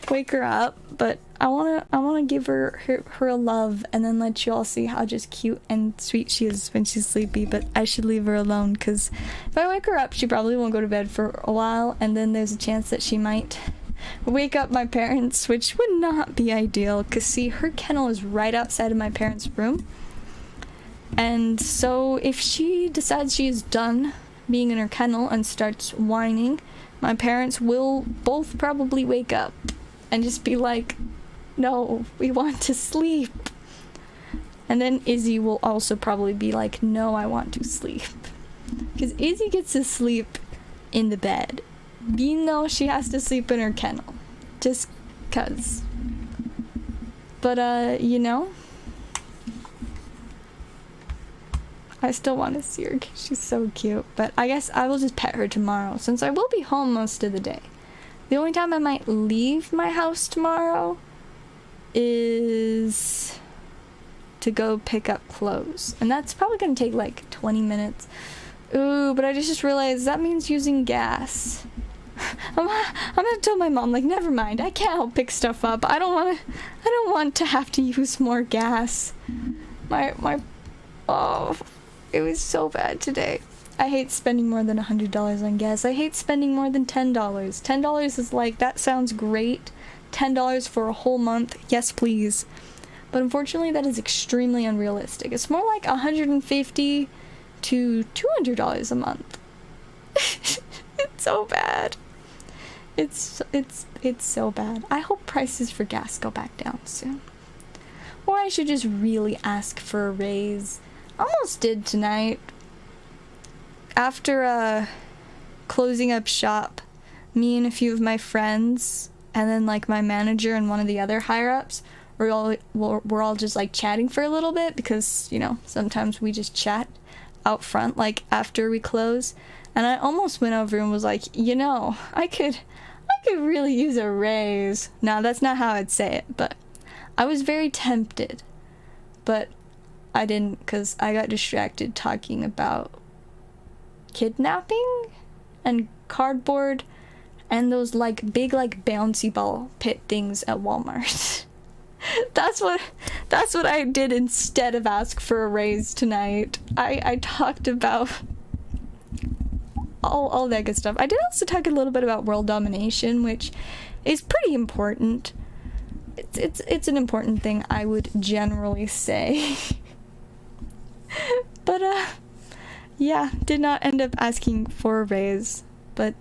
wake her up. But I wanna give her a love and then let you all see how just cute and sweet she is when she's sleepy. But I should leave her alone, because if I wake her up, she probably won't go to bed for a while, and then there's a chance that she might wake up my parents, which would not be ideal, because see, her kennel is right outside of my parents' room, and so if she decides she is done being in her kennel and starts whining, my parents will both probably wake up and just be like, no, we want to sleep. And then Izzy will also probably be like, no, I want to sleep, because Izzy gets to sleep in the bed, Bean though, she has to sleep in her kennel. Just cuz. But, you know, I still want to see her because she's so cute. But I guess I will just pet her tomorrow, since I will be home most of the day. The only time I might leave my house tomorrow is to go pick up clothes. And that's probably going to take like 20 minutes. Ooh, but I just realized that means using gas. I'm gonna tell my mom, like, never mind, I can't help pick stuff up. I don't want to have to use more gas. Oh, it was so bad today. I hate spending more than $100 on gas. I hate spending more than $10. $10 is like, that sounds great. $10 for a whole month, yes please. But unfortunately that is extremely unrealistic. It's more like $150 to $200 a month. It's so bad. It's so bad. I hope prices for gas go back down soon. Or I should just really ask for a raise. Almost did tonight. After closing up shop, me and a few of my friends, and then like my manager and one of the other higher ups, we're all just like chatting for a little bit, because you know sometimes we just chat out front like after we close. And I almost went over and was like, you know, I could really use a raise. Now that's not how I'd say it, but I was very tempted, but I didn't, because I got distracted talking about kidnapping and cardboard and those like big like bouncy ball pit things at Walmart. That's what I did instead of ask for a raise tonight. I talked about all that good stuff. I did also talk a little bit about world domination, which is pretty important. It's an important thing, I would generally say. But yeah, did not end up asking for a raise, but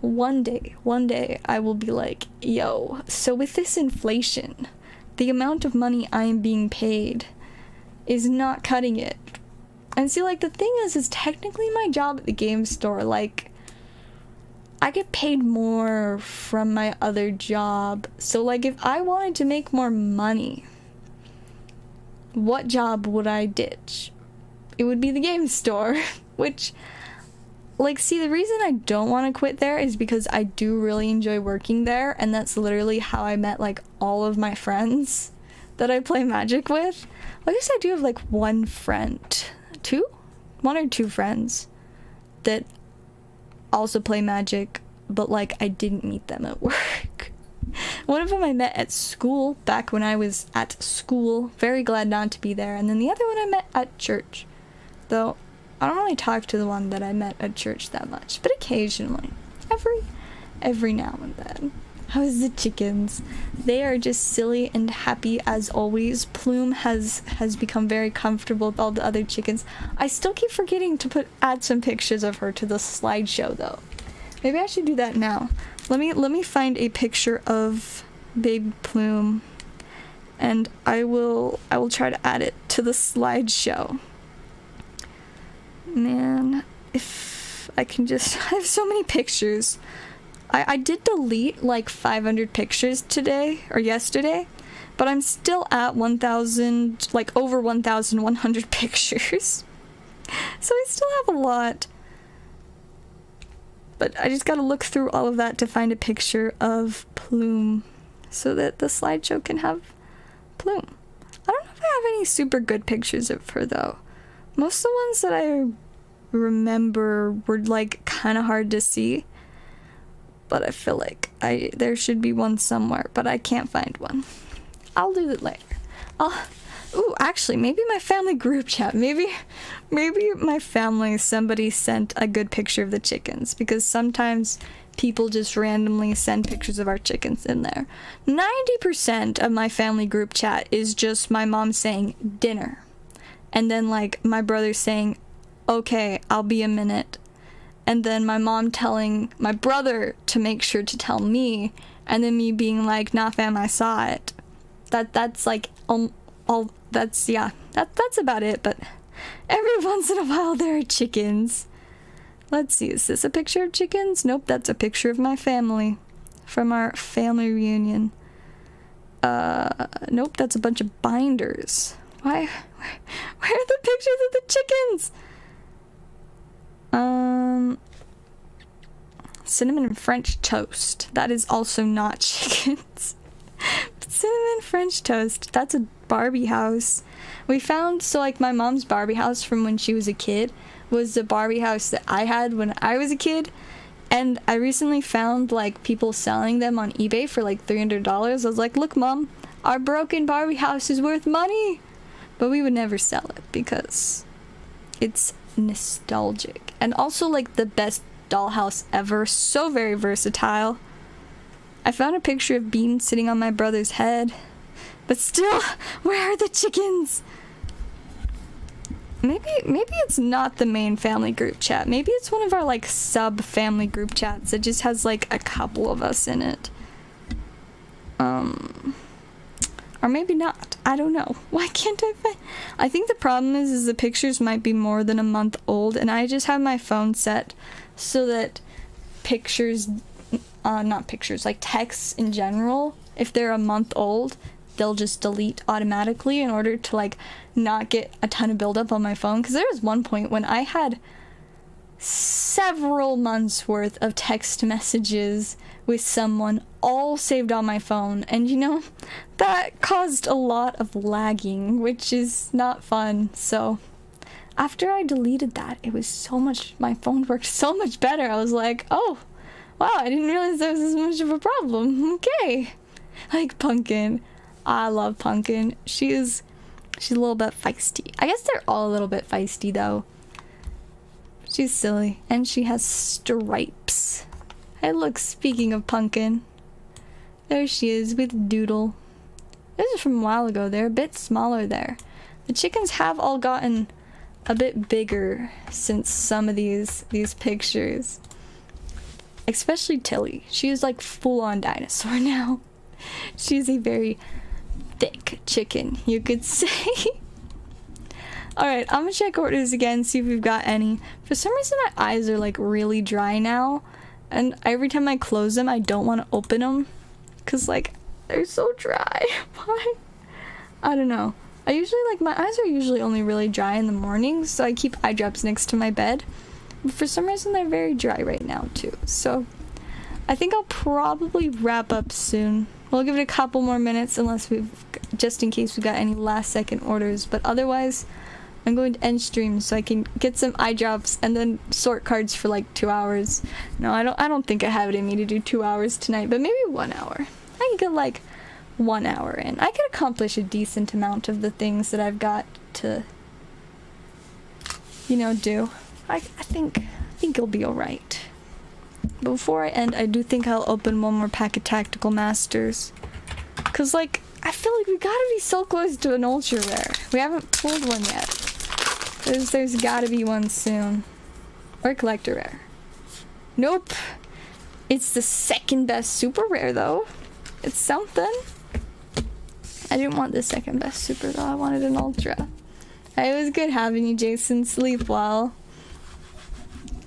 one day I will be like, yo, so with this inflation, the amount of money I am being paid is not cutting it. And see, like, the thing is technically my job at the game store, like, I get paid more from my other job. So, like, if I wanted to make more money, what job would I ditch? It would be the game store, which, like, see, the reason I don't want to quit there is because I do really enjoy working there, and that's literally how I met, like, all of my friends that I play Magic with. I guess I do have, like, one or two friends that also play Magic, but, like, I didn't meet them at work. One of them I met at school, back when I was at school, very glad not to be there, and then the other one I met at church, though I don't really talk to the one that I met at church that much, but occasionally, every now and then. How's the chickens? They are just silly and happy as always. Plume has become very comfortable with all the other chickens. I still keep forgetting to add some pictures of her to the slideshow though. Maybe I should do that now. Let me find a picture of baby Plume, and I will try to add it to the slideshow. Man, if I can just, I have so many pictures. I did delete like 500 pictures today or yesterday, but I'm still at 1,000, like over 1,100 pictures. So I still have a lot. But I just gotta look through all of that to find a picture of Plume so that the slideshow can have Plume. I don't know if I have any super good pictures of her though. Most of the ones that I remember were like kind of hard to see. But I feel like there should be one somewhere, but I can't find one. I'll do it later. Ooh, actually, maybe my family group chat. Maybe my family, somebody sent a good picture of the chickens, because sometimes people just randomly send pictures of our chickens in there. 90% of my family group chat is just my mom saying dinner, and then like my brother saying, okay, I'll be a minute. And then my mom telling my brother to make sure to tell me, and then me being like, nah fam, I saw it. That's like that's about it. But every once in a while there are chickens. Let's see, is this a picture of chickens? Nope, that's a picture of my family from our family reunion. Nope, that's a bunch of binders. Where are the pictures of the chickens? Cinnamon French toast. That is also not chickens. Cinnamon French toast. That's a Barbie house. We found, so like my mom's Barbie house from when she was a kid was the Barbie house that I had when I was a kid. And I recently found like people selling them on eBay for like $300. I was like, look mom, our broken Barbie house is worth money. But we would never sell it because it's nostalgic. And also like the best dollhouse ever. So very versatile. I found a picture of Bean sitting on my brother's head. But still, where are the chickens? Maybe it's not the main family group chat. Maybe it's one of our like sub-family group chats that just has like a couple of us in it. Or maybe not. I don't know. Why can't I find... I think the problem is the pictures might be more than a month old, and I just have my phone set so that pictures, not pictures, like texts in general, if they're a month old, they'll just delete automatically in order to like not get a ton of buildup on my phone. Because there was one point when I had several months worth of text messages with someone all saved on my phone, and you know, that caused a lot of lagging, which is not fun. So after I deleted that, it was so much, my phone worked so much better. I was like, oh wow, I didn't realize that was as much of a problem. Okay. Like Pumpkin, I love Pumpkin. She's a little bit feisty. I guess they're all a little bit feisty though. She's silly, and she has stripes. Hey look, speaking of Pumpkin, there she is with Doodle. This is from a while ago. They're a bit smaller there. The chickens have all gotten a bit bigger since some of these pictures. Especially Tilly. She is like full-on dinosaur now. She's a very thick chicken, you could say. Alright, I'm gonna check orders again, see if we've got any. For some reason my eyes are like really dry now, and every time I close them I don't want to open them because like they're so dry. Why? I don't know. I usually like, my eyes are usually only really dry in the morning, so I keep eye drops next to my bed. But for some reason they're very dry right now too, so I think I'll probably wrap up soon. We'll give it a couple more minutes unless just in case we got any last second orders, but otherwise I'm going to end stream so I can get some eye drops and then sort cards for like 2 hours. No, I don't think I have it in me to do 2 hours tonight, but maybe 1 hour. I can get like 1 hour in. I could accomplish a decent amount of the things that I've got to, you know, do. I think it'll be alright. But before I end, I do think I'll open one more pack of Tactical Masters. Cause like, I feel like we gotta be so close to an ultra rare. We haven't pulled one yet. There's gotta be one soon. Or collector rare. Nope. It's the second best super rare though. It's something. I didn't want the second best super though. I wanted an ultra. It was good having you, Jason. Sleep well.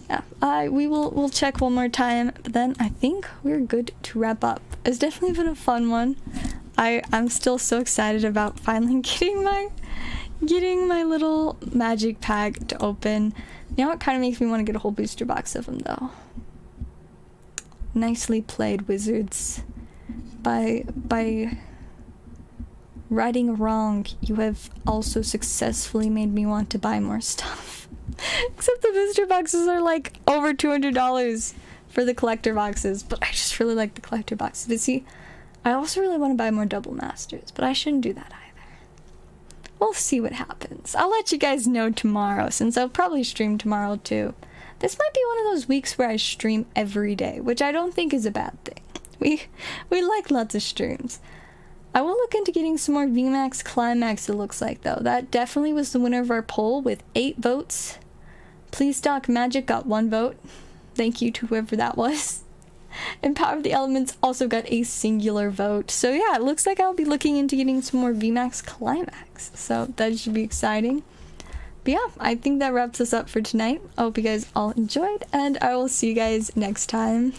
Yeah, we'll check one more time, but then I think we're good to wrap up. It's definitely been a fun one. I'm still so excited about finally getting my little magic pack to open. Now it kind of makes me want to get a whole booster box of them though. Nicely played, Wizards. By righting a wrong, you have also successfully made me want to buy more stuff. Except the booster boxes are like over $200 for the collector boxes, but I just really like the collector boxes. But see, I also really want to buy more double masters, but I shouldn't do that either. We'll see what happens. I'll let you guys know tomorrow, since I'll probably stream tomorrow too. This might be one of those weeks where I stream every day, which I don't think is a bad thing. We like lots of streams. I will look into getting some more VMAX Climax, it looks like, though. That definitely was the winner of our poll with 8 votes. Please Doc Magic got 1 vote. Thank you to whoever that was. And Power of the Elements also got a singular vote. So yeah, it looks like I'll be looking into getting some more VMAX Climax. So that should be exciting. But yeah, I think that wraps us up for tonight. I hope you guys all enjoyed, and I will see you guys next time.